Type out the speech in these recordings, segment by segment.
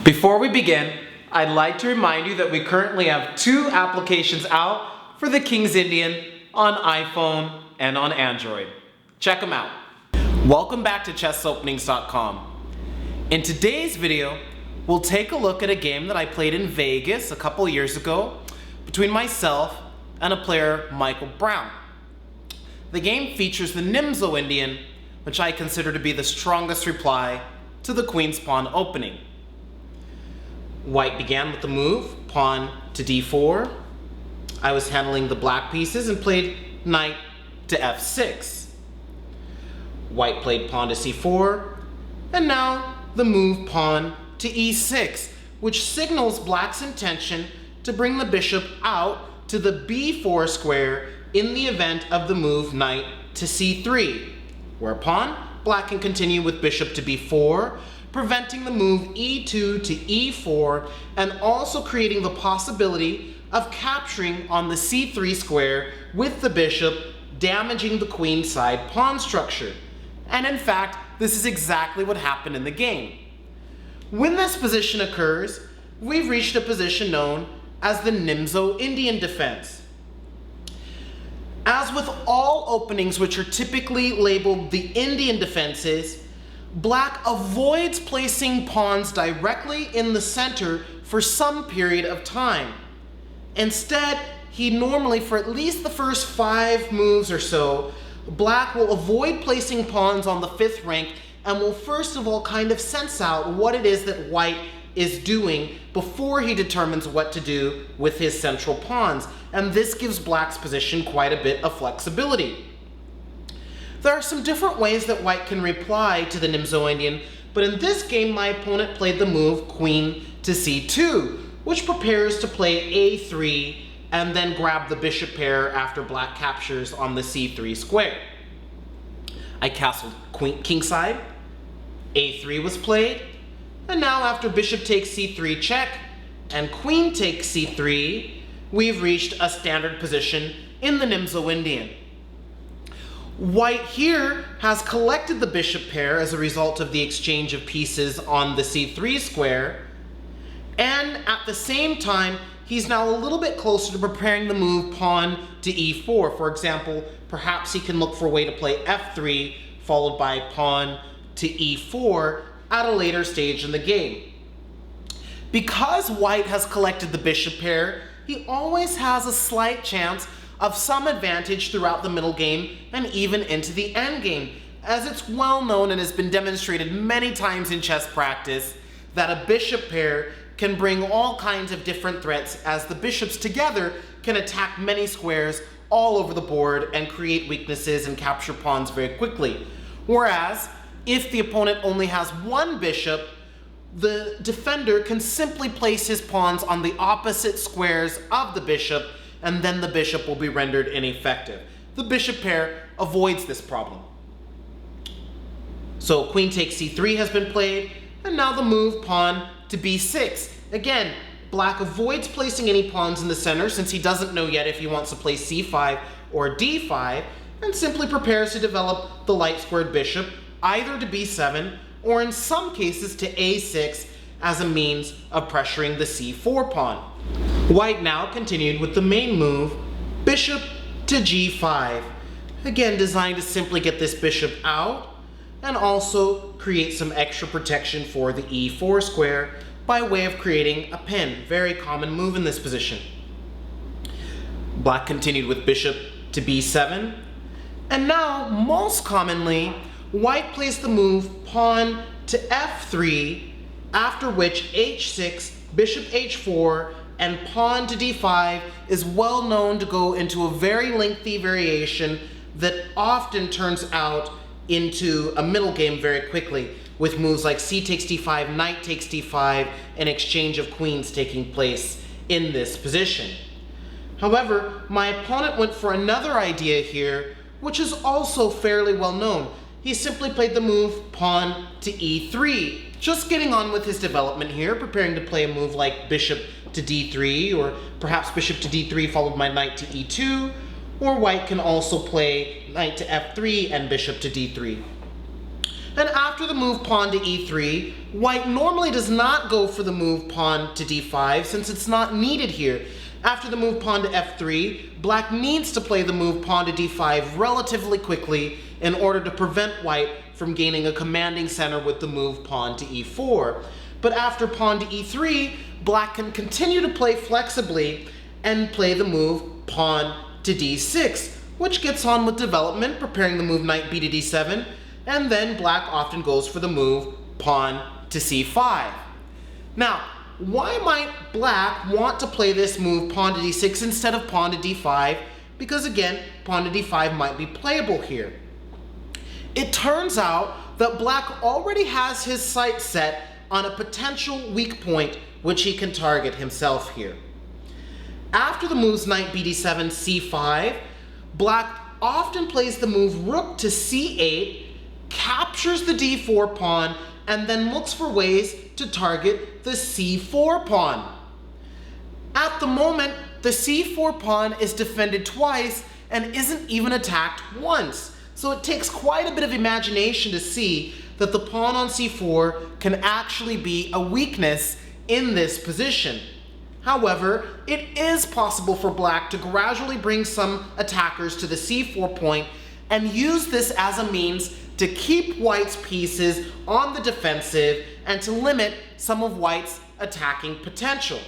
Before we begin, I'd like to remind you that we currently have 2 applications out for the Nimzo-Indian on iPhone and on Android. Check them out. Welcome back to chessopenings.com. In today's video, we'll take a look at a game that I played in Vegas a couple years ago between myself and a player, Michael Brown. The game features the Nimzo-Indian, which I consider to be the strongest reply to the Queen's Pawn opening. White began with the move, pawn to d4. I was handling the black pieces and played knight to f6. White played pawn to c4, and now the move pawn to e6, which signals black's intention to bring the bishop out to the b4 square in the event of the move knight to c3, whereupon black can continue with bishop to b4, preventing the move e2 to e4, and also creating the possibility of capturing on the c3 square with the bishop, damaging the queenside pawn structure. And in fact, this is exactly what happened in the game. When this position occurs, we've reached a position known as the Nimzo-Indian defense. As with all openings which are typically labeled the Indian defenses, black avoids placing pawns directly in the center for some period of time. Instead, he normally, for at least the first 5 moves or so, black will avoid placing pawns on the 5th rank and will first of all kind of sense out what it is that white is doing before he determines what to do with his central pawns. And this gives black's position quite a bit of flexibility. There are some different ways that white can reply to the Nimzo-Indian, but in this game my opponent played the move queen to c2, which prepares to play a3 and then grab the bishop pair after black captures on the c3 square. I castled kingside, a3 was played, and now after bishop takes c3 check and queen takes c3, we've reached a standard position in the Nimzo-Indian. White here has collected the bishop pair as a result of the exchange of pieces on the c3 square, and at the same time he's now a little bit closer to preparing the move pawn to e4. For example, perhaps he can look for a way to play f3 followed by pawn to e4 at a later stage in the game. Because white has collected the bishop pair, he always has a slight chance of some advantage throughout the middle game and even into the end game, as it's well known and has been demonstrated many times in chess practice that a bishop pair can bring all kinds of different threats, as the bishops together can attack many squares all over the board and create weaknesses and capture pawns very quickly. Whereas if the opponent only has one bishop, the defender can simply place his pawns on the opposite squares of the bishop, and then the bishop will be rendered ineffective. The bishop pair avoids this problem. So queen takes c3 has been played, and now the move pawn to b6. Again, black avoids placing any pawns in the center since he doesn't know yet if he wants to play c5 or d5, and simply prepares to develop the light squared bishop either to b7 or in some cases to a6 as a means of pressuring the c4 pawn. White now continued with the main move, bishop to g5, again designed to simply get this bishop out and also create some extra protection for the e4 square by way of creating a pin, very common move in this position. Black continued with bishop to b7, and now most commonly white plays the move pawn to f3, after which h6, bishop h4, and pawn to d5 is well known to go into a very lengthy variation that often turns out into a middle game very quickly, with moves like c takes d5, knight takes d5, and exchange of queens taking place in this position. However, my opponent went for another idea here, which is also fairly well known. He simply played the move pawn to e3, just getting on with his development here, preparing to play a move like bishop to d3, or perhaps bishop to d3 followed by knight to e2, or white can also play knight to f3 and bishop to d3. And after the move pawn to e3, white normally does not go for the move pawn to d5 since it's not needed here. After the move pawn to f3, black needs to play the move pawn to d5 relatively quickly in order to prevent white from gaining a commanding center with the move pawn to e4. But after pawn to e3, black can continue to play flexibly and play the move pawn to d6, which gets on with development, preparing the move knight b to d7, and then black often goes for the move pawn to c5. Now, why might black want to play this move pawn to d6 instead of pawn to d5? Because again, pawn to d5 might be playable here. It turns out that black already has his sights set on a potential weak point which he can target himself here. After the moves knight b d7, c5, black often plays the move rook to c8, captures the d4 pawn, and then looks for ways to target the c4 pawn. At the moment, the c4 pawn is defended twice and isn't even attacked once. So it takes quite a bit of imagination to see that the pawn on c4 can actually be a weakness in this position. However, it is possible for black to gradually bring some attackers to the c4 point and use this as a means to keep white's pieces on the defensive and to limit some of white's attacking potential.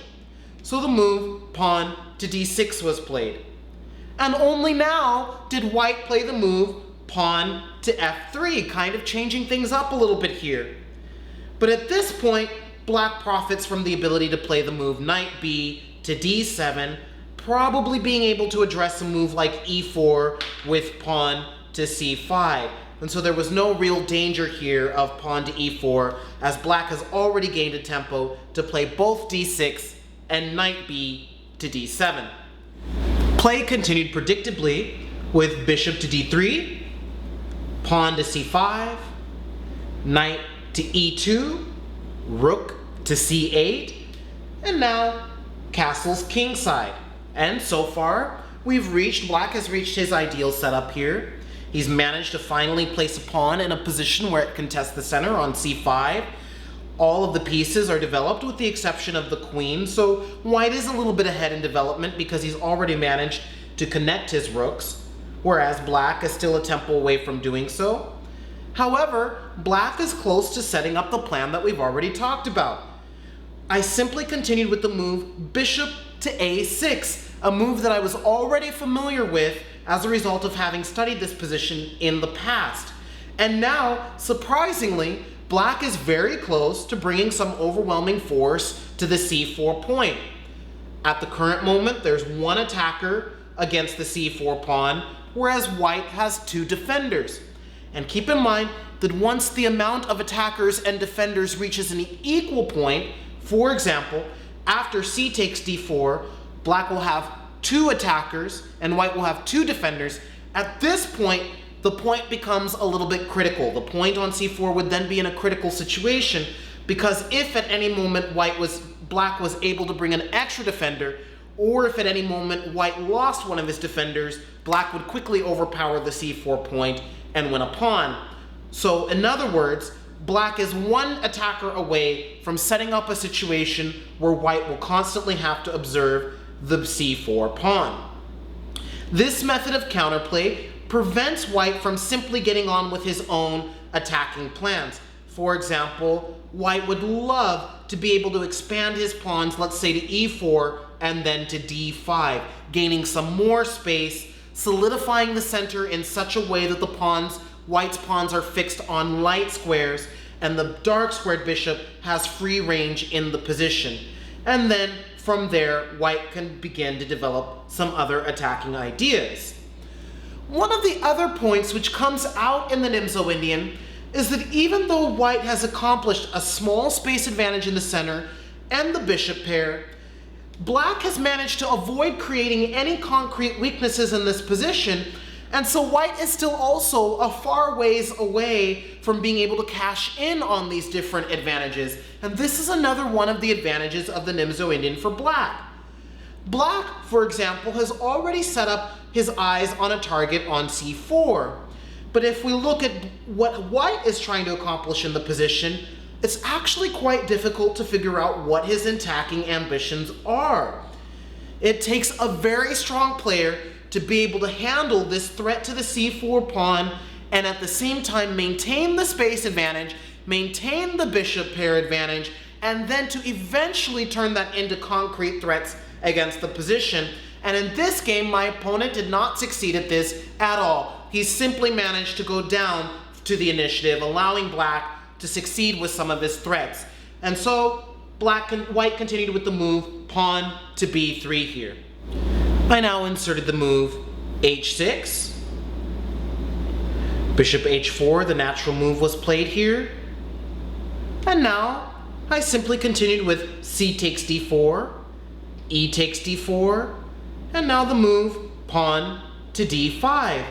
So the move pawn to d6 was played. And only now did white play the move pawn to f3, kind of changing things up a little bit here. But at this point, black profits from the ability to play the move knight b to d7, probably being able to address a move like e4 with pawn to c5. And so there was no real danger here of pawn to e4, as black has already gained a tempo to play both d6 and knight b to d7. Play continued predictably with bishop to d3, pawn to c5, knight to e2, rook to c8, and now castles kingside. And so far, black has reached his ideal setup here. He's managed to finally place a pawn in a position where it can test the center on c5. All of the pieces are developed with the exception of the queen, so white is a little bit ahead in development because he's already managed to connect his rooks, whereas black is still a tempo away from doing so. However, black is close to setting up the plan that we've already talked about. I simply continued with the move bishop to a6, a move that I was already familiar with as a result of having studied this position in the past. And now, surprisingly, black is very close to bringing some overwhelming force to the c4 point. At the current moment, there's one attacker against the c4 pawn, whereas white has two defenders. And keep in mind that once the amount of attackers and defenders reaches an equal point, for example, after c takes d4, black will have two attackers and white will have two defenders. At this point, the point becomes a little bit critical. The point on c4 would then be in a critical situation because if at any moment black was able to bring an extra defender, or if at any moment white lost one of his defenders, black would quickly overpower the c4 point and win a pawn. So in other words, black is one attacker away from setting up a situation where white will constantly have to observe the c4 pawn. This method of counterplay prevents white from simply getting on with his own attacking plans. For example, white would love to be able to expand his pawns, let's say to e4 and then to d5, gaining some more space, solidifying the center in such a way that white's pawns are fixed on light squares and the dark squared bishop has free range in the position. And then from there, white can begin to develop some other attacking ideas. One of the other points which comes out in the Nimzo-Indian is that even though white has accomplished a small space advantage in the center and the bishop pair, black has managed to avoid creating any concrete weaknesses in this position, and so white is still also a far ways away from being able to cash in on these different advantages. And this is another one of the advantages of the Nimzo-Indian for black. Black, for example, has already set up his eyes on a target on c4. But if we look at what white is trying to accomplish in the position, it's actually quite difficult to figure out what his attacking ambitions are. It takes a very strong player to be able to handle this threat to the c4 pawn and at the same time maintain the space advantage, maintain the bishop pair advantage, and then to eventually turn that into concrete threats against the position. And in this game, my opponent did not succeed at this at all. He simply managed to go down to the initiative, allowing black to succeed with some of his threats. And so white continued with the move pawn to b3 here. I now inserted the move h6. Bishop h4, the natural move was played here. And now I simply continued with c takes d4, e takes d4, and now the move pawn to d5,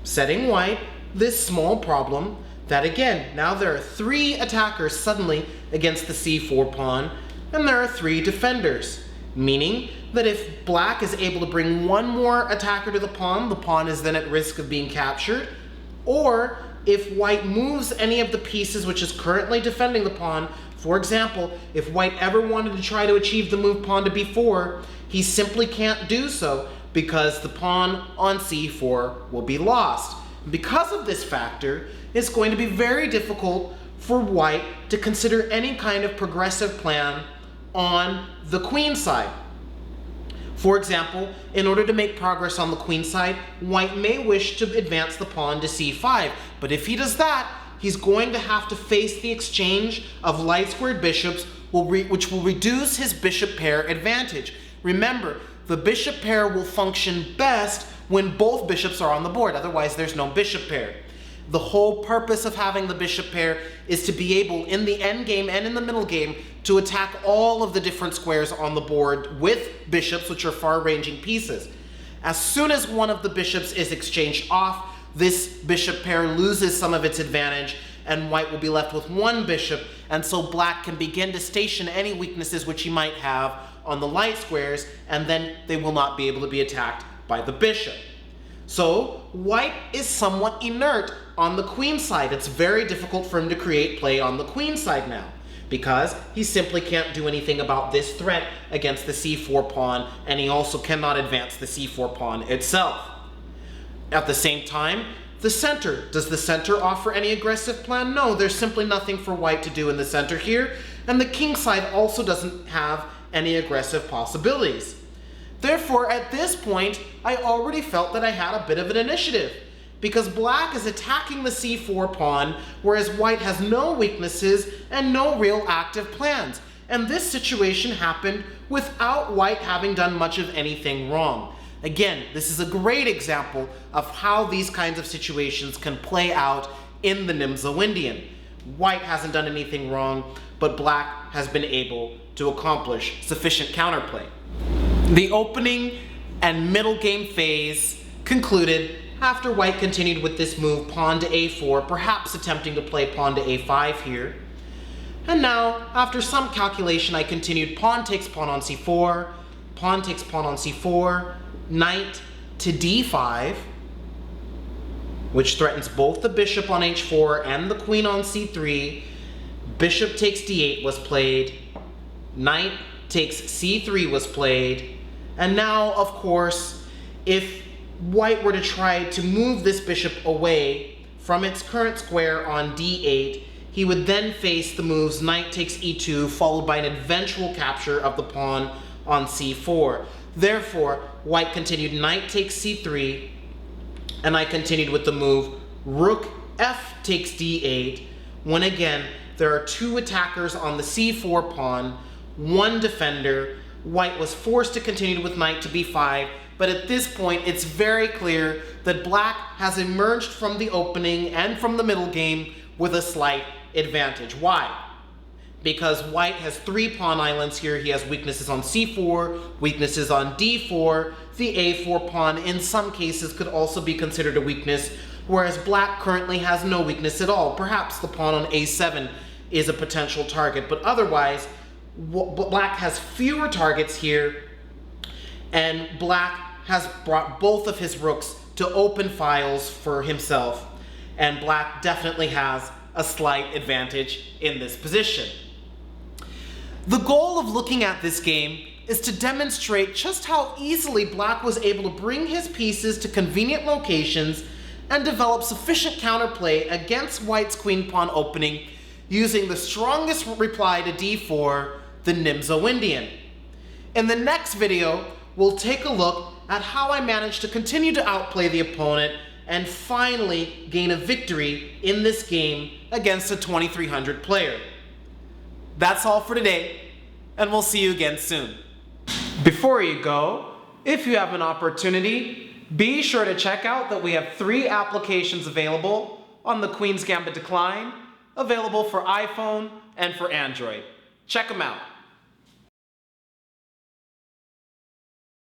setting white this small problem that again, now there are 3 attackers suddenly against the c4 pawn, and there are 3 defenders, meaning that if black is able to bring one more attacker to the pawn is then at risk of being captured, or if white moves any of the pieces which is currently defending the pawn. For example, if white ever wanted to try to achieve the move pawn to b4, he simply can't do so because the pawn on c4 will be lost. Because of this factor, it's going to be very difficult for white to consider any kind of progressive plan on the queen side. For example, in order to make progress on the queen side, white may wish to advance the pawn to c5, but if he does that, he's going to have to face the exchange of light-squared bishops, which will reduce his bishop pair advantage. Remember, the bishop pair will function best when both bishops are on the board, otherwise there's no bishop pair. The whole purpose of having the bishop pair is to be able, in the endgame and in the middle game, to attack all of the different squares on the board with bishops, which are far-ranging pieces. As soon as one of the bishops is exchanged off, this bishop pair loses some of its advantage, and white will be left with one bishop, and so black can begin to station any weaknesses which he might have on the light squares, and then they will not be able to be attacked by the bishop. So white is somewhat inert on the queen side. It's very difficult for him to create play on the queen side now, because he simply can't do anything about this threat against the c4 pawn, and he also cannot advance the c4 pawn itself. At the same time, the center. Does the center offer any aggressive plan? No, there's simply nothing for white to do in the center here, and the king side also doesn't have any aggressive possibilities. Therefore, at this point, I already felt that I had a bit of an initiative, because black is attacking the c4 pawn, whereas white has no weaknesses and no real active plans. And this situation happened without white having done much of anything wrong. Again, this is a great example of how these kinds of situations can play out in the Nimzo-Indian. White hasn't done anything wrong, but black has been able to accomplish sufficient counterplay. The opening and middle game phase concluded after white continued with this move pawn to a4, perhaps attempting to play pawn to a5 here. And now, after some calculation, I continued pawn takes pawn on c4, pawn takes pawn on c4, knight to d5, which threatens both the bishop on h4 and the queen on c3. Bishop takes d8 was played, knight takes c3 was played, and now, of course, if white were to try to move this bishop away from its current square on d8, he would then face the moves knight takes e2, followed by an eventual capture of the pawn on c4. Therefore, white continued knight takes c3, and I continued with the move rook f takes d8, when again, there are 2 attackers on the c4 pawn, 1 defender. White was forced to continue with knight to b5, but at this point it's very clear that black has emerged from the opening and from the middle game with a slight advantage. Why? Because white has 3 pawn islands here. He has weaknesses on c4, weaknesses on d4. The a4 pawn in some cases could also be considered a weakness, whereas black currently has no weakness at all. Perhaps the pawn on a7 is a potential target, but otherwise black has fewer targets here, and black has brought both of his rooks to open files for himself. and black definitely has a slight advantage in this position. The goal of looking at this game is to demonstrate just how easily black was able to bring his pieces to convenient locations and develop sufficient counterplay against white's queen pawn opening using the strongest reply to d4, the Nimzo-Indian. In the next video, we'll take a look at how I managed to continue to outplay the opponent and finally gain a victory in this game against a 2300 player. That's all for today, and we'll see you again soon. Before you go, if you have an opportunity, be sure to check out that we have 3 applications available on the Queen's Gambit Decline, available for iPhone and for Android. Check them out.